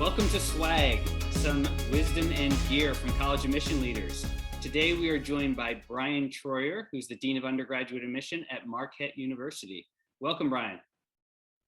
Welcome to Swag, some wisdom and gear from college admission leaders. Today we are joined by Brian Troyer, who's the Dean of Undergraduate Admission at Marquette University. Welcome, Brian.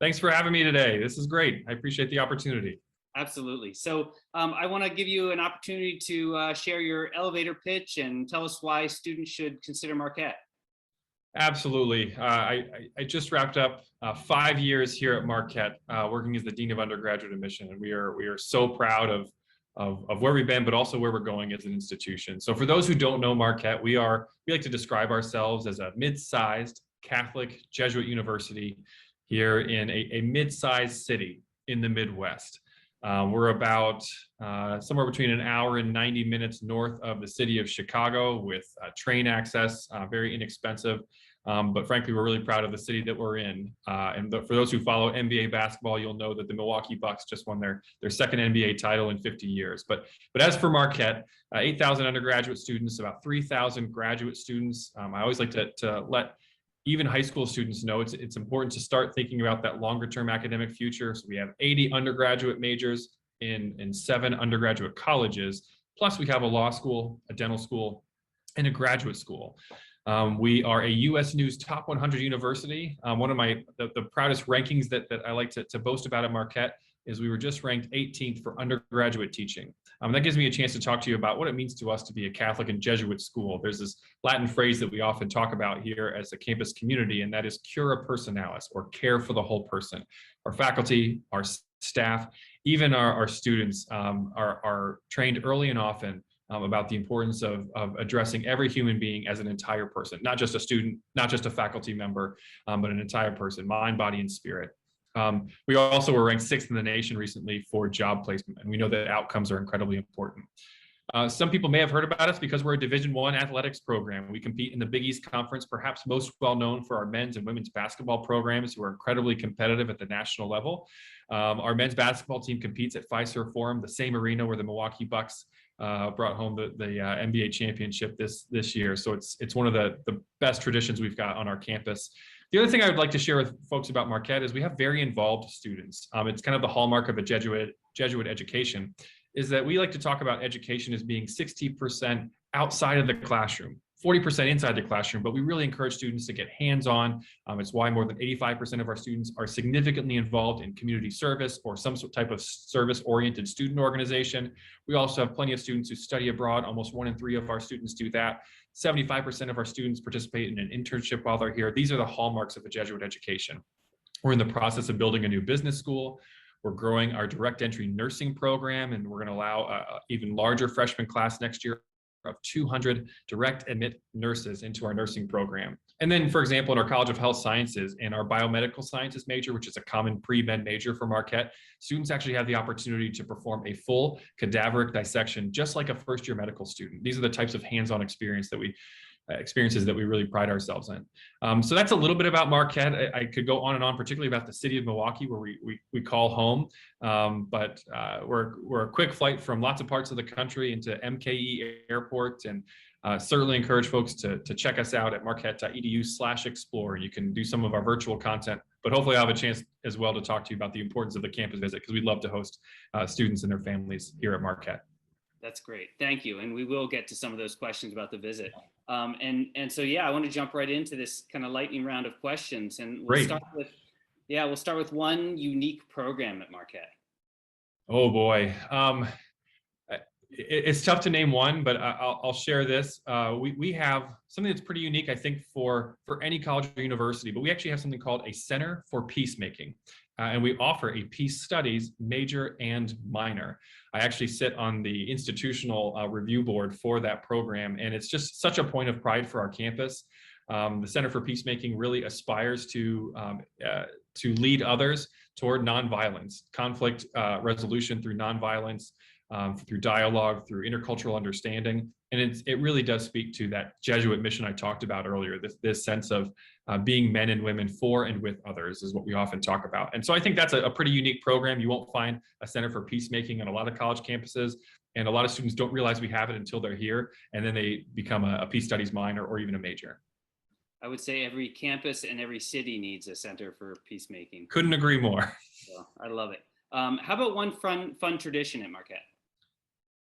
Thanks for having me today. This is great. I appreciate the opportunity. Absolutely. So I want to give you an opportunity to share your elevator pitch and tell us why students should consider Marquette. Absolutely. I just wrapped up 5 years here at Marquette, working as the Dean of Undergraduate Admission, and we are so proud of where we've been, but also where we're going as an institution. So for those who don't know Marquette, we like to describe ourselves as a mid-sized Catholic Jesuit university here in a mid-sized city in the Midwest. We're about somewhere between an hour and 90 minutes north of the city of Chicago with train access, very inexpensive. But frankly, we're really proud of the city that we're in. For those who follow NBA basketball, you'll know that the Milwaukee Bucks just won their second NBA title in 50 years. But as for Marquette, 8,000 undergraduate students, about 3,000 graduate students. I always like to let even high school students know it's important to start thinking about that longer term academic future. So we have 80 undergraduate majors in 7 undergraduate colleges. Plus we have a law school, a dental school, and a graduate school. We are a U.S. News Top 100 university. One of the proudest rankings that I like to boast about at Marquette is we were just ranked 18th for undergraduate teaching. That gives me a chance to talk to you about what it means to us to be a Catholic and Jesuit school. There's this Latin phrase that we often talk about here as a campus community, and that is cura personalis, or care for the whole person. Our faculty, our staff, even our students are trained early and often about the importance of addressing every human being as an entire person, not just a student, not just a faculty member, but an entire person, mind, body, and spirit. We also were ranked 6th in the nation recently for job placement, and we know that outcomes are incredibly important. Some people may have heard about us because we're a Division I athletics program. We compete in the Big East Conference, perhaps most well known for our men's and women's basketball programs, who are incredibly competitive at the national level. Our men's basketball team competes at Fiserv Forum, the same arena where the Milwaukee Bucks brought home the NBA championship this year. So it's one of the best traditions we've got on our campus. The other thing I would like to share with folks about Marquette is we have very involved students. It's kind of the hallmark of a Jesuit education, is that we like to talk about education as being 60% outside of the classroom, 40% inside the classroom, but we really encourage students to get hands-on. It's why more than 85% of our students are significantly involved in community service or some type of service-oriented student organization. We also have plenty of students who study abroad. Almost 1 in 3 of our students do that. 75% of our students participate in an internship while they're here. These are the hallmarks of a Jesuit education. We're in the process of building a new business school. We're growing our direct entry nursing program, and we're going to allow an even larger freshman class next year of 200 direct admit nurses into our nursing program. And then, for example, in our College of Health Sciences and our biomedical sciences major, which is a common pre-med major for Marquette, students actually have the opportunity to perform a full cadaveric dissection, just like a first-year medical student. These are the types of hands-on experiences that we really pride ourselves in. So that's a little bit about Marquette. I could go on and on, particularly about the city of Milwaukee, where we call home. But we're a quick flight from lots of parts of the country into MKE Airport, and certainly encourage folks to check us out at marquette.edu/explore. You can do some of our virtual content, but hopefully I'll have a chance as well to talk to you about the importance of the campus visit, because we'd love to host students and their families here at Marquette. That's great. Thank you. And we will get to some of those questions about the visit. And so, yeah, I want to jump right into this kind of lightning round of questions. And we'll start with one unique program at Marquette. Oh boy. It's tough to name one, but I'll share this. We have something that's pretty unique, I think, for any college or university, but we actually have something called a Center for Peacemaking. And we offer a peace studies major and minor. I actually sit on the institutional review board for that program, and it's just such a point of pride for our campus. The Center for Peacemaking really aspires to lead others toward nonviolence, conflict resolution through nonviolence, through dialogue, through intercultural understanding. And it really does speak to that Jesuit mission I talked about earlier, this sense of being men and women for and with others is what we often talk about. And so I think that's a pretty unique program. You won't find a Center for Peacemaking on a lot of college campuses, and a lot of students don't realize we have it until they're here, and then they become a peace studies minor or even a major. I would say every campus and every city needs a Center for Peacemaking. Couldn't agree more. So I love it. How about one fun tradition at Marquette?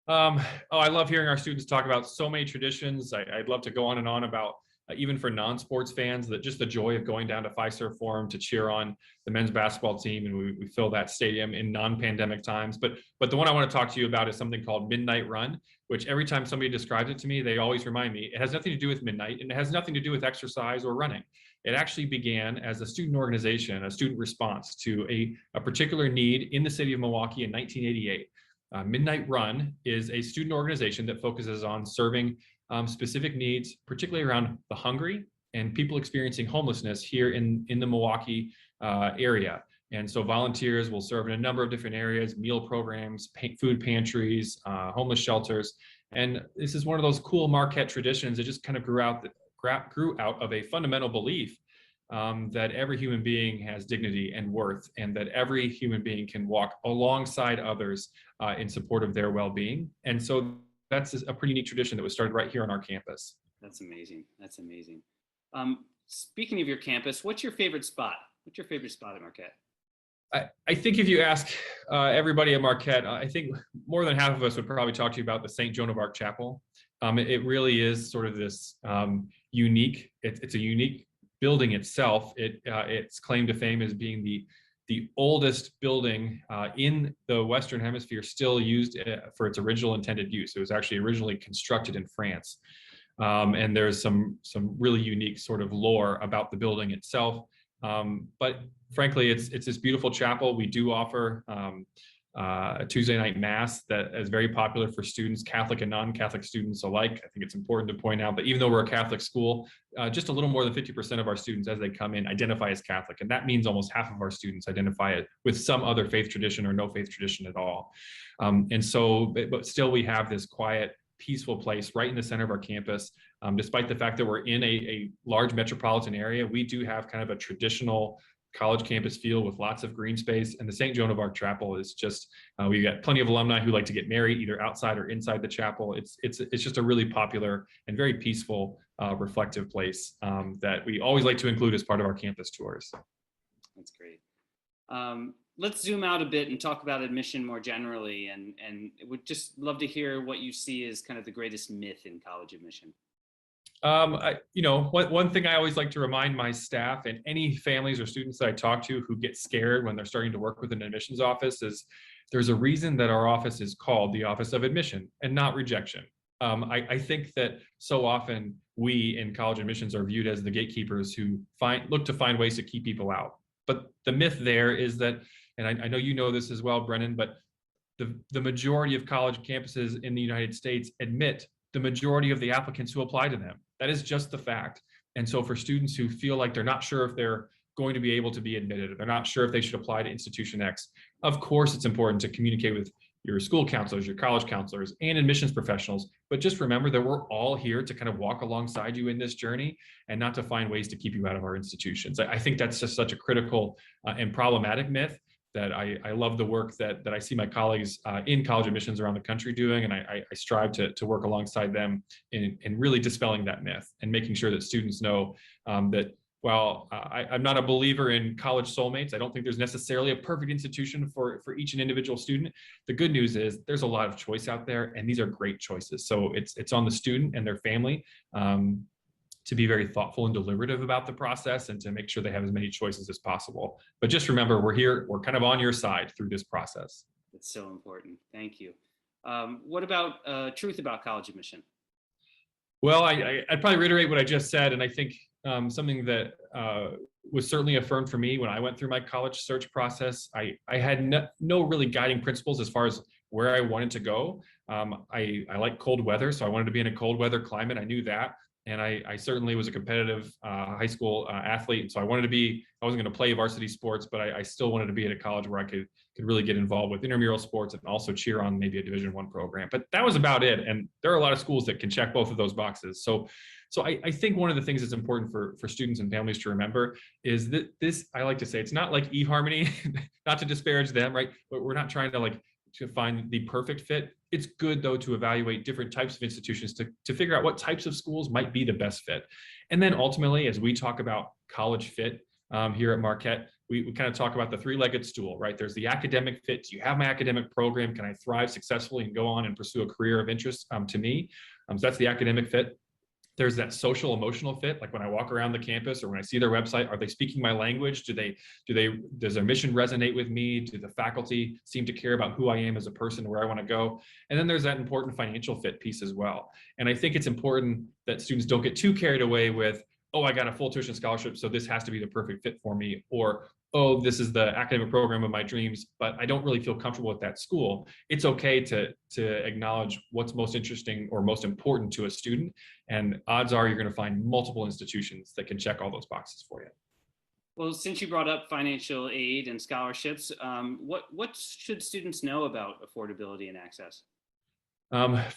I love hearing our students talk about so many traditions. I'd love to go on and on about even for non-sports fans, that just the joy of going down to Fiserv Forum to cheer on the men's basketball team, and we fill that stadium in non-pandemic times. But the one I want to talk to you about is something called Midnight Run, which every time somebody describes it to me, they always remind me it has nothing to do with midnight, and it has nothing to do with exercise or running. It actually began as a student organization, a student response to a particular need in the city of Milwaukee in 1988. Midnight Run is a student organization that focuses on serving specific needs, particularly around the hungry and people experiencing homelessness here in the Milwaukee area. And so volunteers will serve in a number of different areas: meal programs, food pantries, homeless shelters. And this is one of those cool Marquette traditions that just kind of grew out of a fundamental belief that every human being has dignity and worth, and that every human being can walk alongside others in support of their well-being. And so that's a pretty neat tradition that was started right here on our campus. That's amazing. That's amazing. Speaking of your campus, what's your favorite spot? What's your favorite spot at Marquette? I think if you ask everybody at Marquette, I think more than half of us would probably talk to you about the St. Joan of Arc Chapel. It really is sort of this unique, it's a unique building itself. Its claim to fame is being the oldest building in the Western Hemisphere still used for its original intended use. It was actually originally constructed in France. And there's some really unique sort of lore about the building itself. But frankly, it's this beautiful chapel. We do offer a Tuesday night mass that is very popular for students, Catholic and non-Catholic students alike. I think it's important to point out that even though we're a Catholic school, just a little more than 50% of our students as they come in identify as Catholic. And that means almost half of our students identify it with some other faith tradition or no faith tradition at all. And so, but still we have this quiet, peaceful place right in the center of our campus. Despite the fact that we're in a large metropolitan area, we do have kind of a traditional college campus feel with lots of green space. And the St. Joan of Arc Chapel is just, we got plenty of alumni who like to get married either outside or inside the chapel. It's just a really popular and very peaceful, reflective place that we always like to include as part of our campus tours. That's great. Let's zoom out a bit and talk about admission more generally, and would just love to hear what you see as kind of the greatest myth in college admission. One thing I always like to remind my staff and any families or students that I talk to who get scared when they're starting to work with an admissions office is there's a reason that our office is called the Office of Admission and not Rejection. I think that so often we in college admissions are viewed as the gatekeepers who look to find ways to keep people out. But the myth there is that, and I know you know this as well, Brennan, but the majority of college campuses in the United States admit the majority of the applicants who apply to them. That is just the fact. And so for students who feel like they're not sure if they're going to be able to be admitted, or they're not sure if they should apply to institution X, of course it's important to communicate with your school counselors, your college counselors, and admissions professionals. But just remember that we're all here to kind of walk alongside you in this journey and not to find ways to keep you out of our institutions. I think that's just such a critical and problematic myth that I love the work that I see my colleagues in college admissions around the country doing, and I strive to work alongside them in really dispelling that myth and making sure that students know that while I'm not a believer in college soulmates, I don't think there's necessarily a perfect institution for each and individual student. The good news is there's a lot of choice out there, and these are great choices. So it's on the student and their family to be very thoughtful and deliberative about the process and to make sure they have as many choices as possible. But just remember, we're here, we're kind of on your side through this process. That's so important. Thank you. What about truth about college admission? Well, I'd probably reiterate what I just said. And I think something that was certainly affirmed for me when I went through my college search process, I had no really guiding principles as far as where I wanted to go. I like cold weather, so I wanted to be in a cold weather climate. I knew that. And I certainly was a competitive high school athlete. And so I wasn't going to play varsity sports, but I still wanted to be at a college where I could really get involved with intramural sports and also cheer on maybe a Division I program. But that was about it. And there are a lot of schools that can check both of those boxes. So I think one of the things that's important for students and families to remember is that this, I like to say, it's not like eHarmony, not to disparage them, right? But we're not trying to find the perfect fit. It's good though to evaluate different types of institutions to figure out what types of schools might be the best fit. And then ultimately, as we talk about college fit, here at Marquette, we kind of talk about the three-legged stool, right? There's the academic fit. Do you have my academic program? Can I thrive successfully and go on and pursue a career of interest to me? So that's the academic fit. There's that social emotional fit. Like when I walk around the campus or when I see their website, are they speaking my language? Does their mission resonate with me? Do the faculty seem to care about who I am as a person, where I want to go? And then there's that important financial fit piece as well. And I think it's important that students don't get too carried away with, oh, I got a full tuition scholarship, so this has to be the perfect fit for me. Or, oh, this is the academic program of my dreams, but I don't really feel comfortable with that school. It's okay to acknowledge what's most interesting or most important to a student. And odds are you're going to find multiple institutions that can check all those boxes for you. Well, since you brought up financial aid and scholarships, what should students know about affordability and access?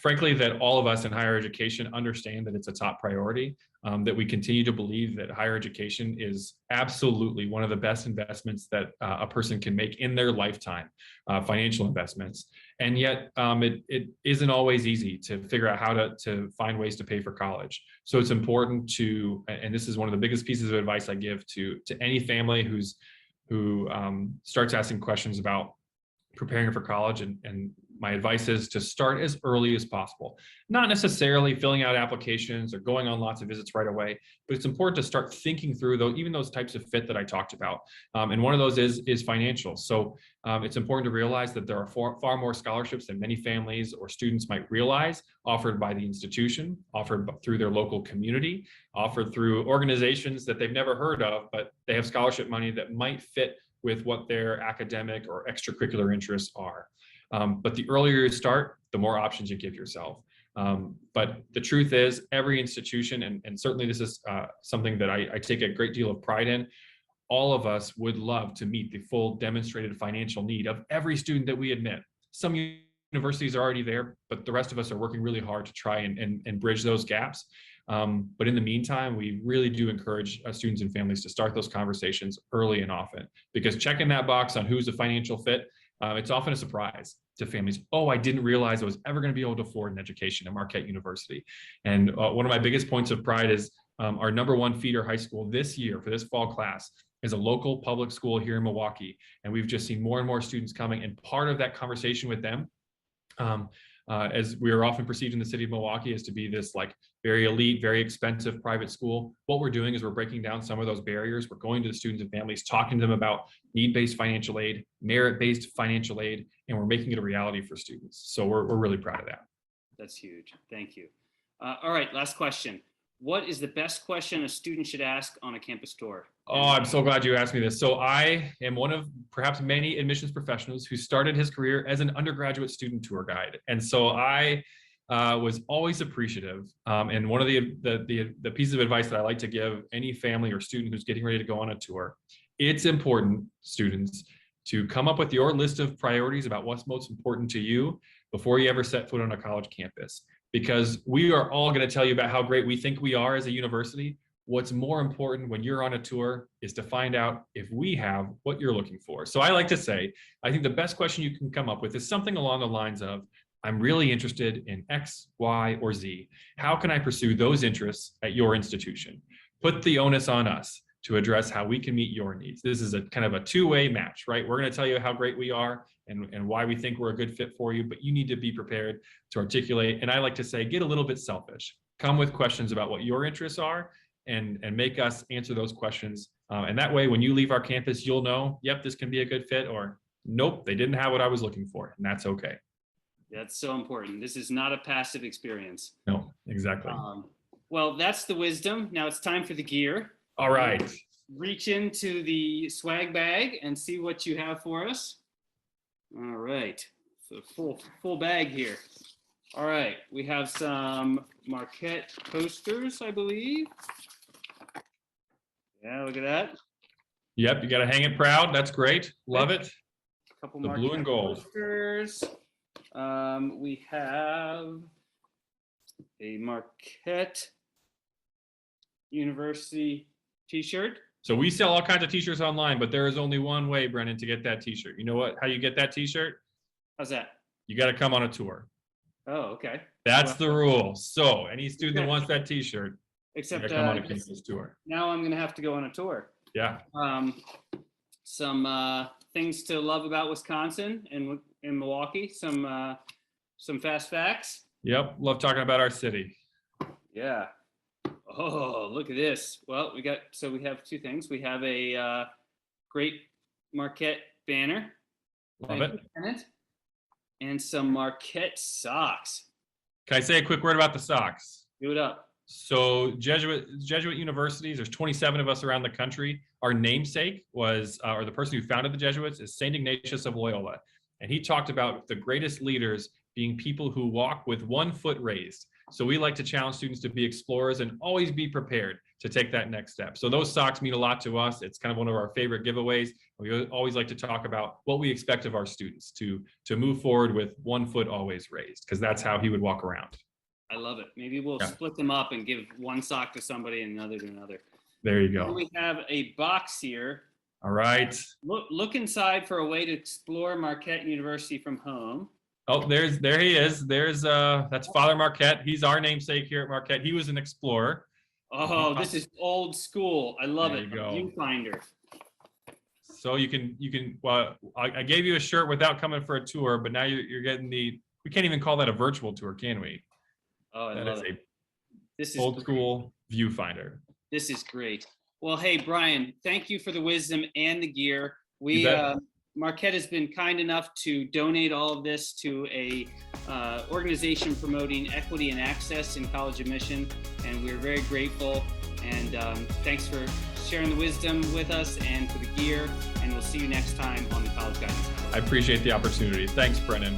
Frankly, that all of us in higher education understand that it's a top priority, that we continue to believe that higher education is absolutely one of the best investments that a person can make in their lifetime, financial investments. And yet it isn't always easy to figure out how to find ways to pay for college. So it's important to, and this is one of the biggest pieces of advice I give to any family who starts asking questions about preparing for college, and my advice is to start as early as possible. Not necessarily filling out applications or going on lots of visits right away, but it's important to start thinking through even those types of fit that I talked about. And one of those is financial. So it's important to realize that there are far more scholarships than many families or students might realize, offered by the institution, offered through their local community, offered through organizations that they've never heard of, but they have scholarship money that might fit with what their academic or extracurricular interests are. But the earlier you start, the more options you give yourself. But the truth is, every institution, and certainly this is something that I take a great deal of pride in, all of us would love to meet the full demonstrated financial need of every student that we admit. Some universities are already there, but the rest of us are working really hard to try and bridge those gaps. But in the meantime, we really do encourage students and families to start those conversations early and often, because checking that box on who's a financial fit, it's often a surprise to families. Oh, I didn't realize I was ever going to be able to afford an education at Marquette University. And one of my biggest points of pride is our #1 feeder high school this year for this fall class is a local public school here in Milwaukee. And we've just seen more and more students coming. And part of that conversation with them, as we are often perceived in the city of Milwaukee as to be this like very elite, very expensive private school, what we're doing is we're breaking down some of those barriers. We're going to the students and families, talking to them about need-based financial aid, merit-based financial aid, and we're making it a reality for students. So we're really proud of that. That's huge. Thank you. All right, last question. What is the best question a student should ask on a campus tour? Oh, I'm so glad you asked me this. So I am one of perhaps many admissions professionals who started his career as an undergraduate student tour guide. And so I was always appreciative. And one of the pieces of advice that I like to give any family or student who's getting ready to go on a tour, it's important, students, to come up with your list of priorities about what's most important to you before you ever set foot on a college campus. Because we are all going to tell you about how great we think we are as a university. What's more important when you're on a tour is to find out if we have what you're looking for. So I like to say, I think the best question you can come up with is something along the lines of, I'm really interested in X, Y, or Z. How can I pursue those interests at your institution? Put the onus on us to address how we can meet your needs. This is a kind of a two-way match, right? We're going to tell you how great we are and why we think we're a good fit for you, but you need to be prepared to articulate. And I like to say, get a little bit selfish. Come with questions about what your interests are and make us answer those questions. And that way, when you leave our campus, you'll know, yep, this can be a good fit, or nope, they didn't have what I was looking for. And that's okay. That's so important. This is not a passive experience. No, exactly. Well, that's the wisdom. Now it's time for the gear. All right. Reach into the swag bag and see what you have for us. All right. So full bag here. All right. We have some Marquette posters, I believe. Yeah, look at that. Yep, you got to hang it proud. That's great. Love it. A couple the Marquette blue and gold posters. We have a Marquette University t-shirt. So we sell all kinds of t-shirts online, but there is only one way, Brennan, to get that t-shirt. You know what? How you get that t-shirt? How's that? You got to come on a tour. Oh, okay. That's the rule. So any student that wants that t-shirt, except come on a campus tour. Now I'm going to have to go on a tour. Yeah. Some things to love about Wisconsin and in Milwaukee. Some fast facts. Yep. Love talking about our city. Yeah. Oh, look at this. Well, we have two things. We have a great Marquette banner. Love it. And some Marquette socks. Can I say a quick word about the socks? Do it up. So Jesuit universities, there's 27 of us around the country. Our namesake was, or the person who founded the Jesuits is St. Ignatius of Loyola. And he talked about the greatest leaders being people who walk with one foot raised. So we like to challenge students to be explorers and always be prepared to take that next step. So those socks mean a lot to us. It's kind of one of our favorite giveaways. We always like to talk about what we expect of our students to move forward with one foot always raised, because that's how he would walk around. I love it. Maybe we'll split them up and give one sock to somebody and another to another. There you go. And we have a box here. All right. Look inside for a way to explore Marquette University from home. Oh, there he is. That's Father Marquette. He's our namesake here at Marquette. He was an explorer. Oh, this is old school. I love it. There you go. Viewfinder. So you can. Well, I gave you a shirt without coming for a tour, but now you're getting the. We can't even call that a virtual tour, can we? Oh, I love it. This is old school viewfinder. This is great. Well, hey, Brian, thank you for the wisdom and the gear. Marquette has been kind enough to donate all of this to a organization promoting equity and access in college admission, and we're very grateful. And thanks for sharing the wisdom with us and for the gear, and we'll see you next time on the College Guidance Hour. I appreciate the opportunity. Thanks, Brennan.